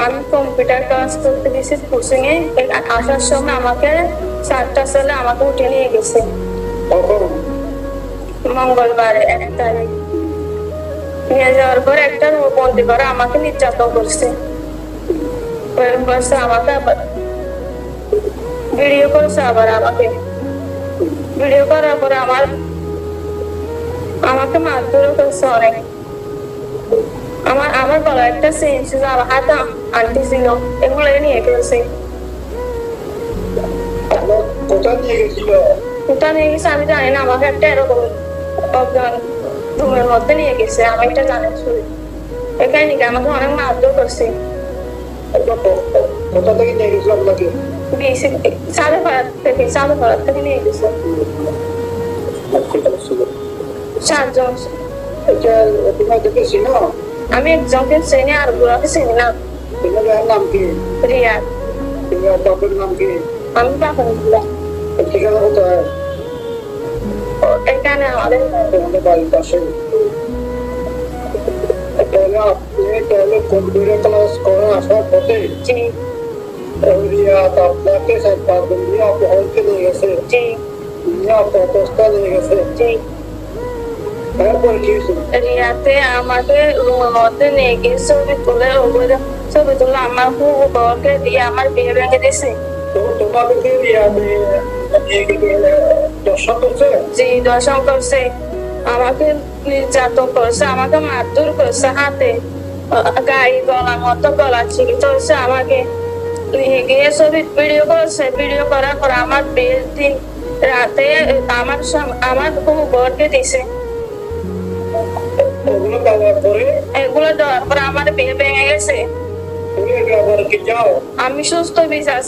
আমি computer class করতে গেছি কোচিং এ। আসার সময় আমাকে 7টা ছেলে আমাকে উঠে নিয়ে গেছে। মঙ্গলবার 1 তারিখ নিয়ে যাওয়ার পর একটা বন্দি করে আমাকে নির্যাতন করছে। আমাকে আবার ভিডিও করছে, আবার আমাকে ভিডিও করার পরে আমাকে মারধর করছে অনেক। আমার গলায় একটা চেইন ছিল, আমার হাতে আংটি ছিল, এগুলো নিয়ে ফেলছে। কোথায় নিয়ে গেছিল? কোথায় নিয়ে গেছে আমি জানি না, আমাকে একটা এরকম রুমের মধ্যে নিয়ে গেছে, আমি এটা জানি শুনি। এখানে নিয়ে আমাকে অনেক মারধর করছে। কোথা থেকে নিয়ে গেছিল আপনাকে? সাদে থেকে নিয়ে গেছে। 7 জন। আমি একজনকে চিনি, আর গুলাকে চিনি না। নাম কি? রিয়াদ। বাপের নাম কি? আমি বাপের ঠিকানা কোথায়? এখানে আমাদের বাড়ির পাশে। তাহলে কম্পিউটার ক্লাস করে আসার পথে রিয়াদ আপনাকে অপহরণকে নিয়ে গেছে, অপহস্তা নিয়ে গেছে। তারপর কি রিয়াতে আমাকে রুমের মধ্যে নিয়ে গিয়ে ছবি তুলে আমার বউকে দিয়ে আমার বিয়ে ভেঙে দিছে। তোমাকে রিয়াদে দর্শন করছে? জি, দর্শন করছে, আমাকে নির্যাতন করছে, আমাকে মারধর করছে, হাতে গায়ে গলার মতো গলা চিকি ধরছে, আমাকে নিয়ে গিয়ে ছবি ভিডিও করছে। ভিডিও করার পর আমার বিয়ের দিন রাতে আমার বউকে দিছে। এগুলো দেওয়ার পর আমার বিয়ে ভেঙে গেছে। তুমি কি যাও? আমি সুস্থ বিচার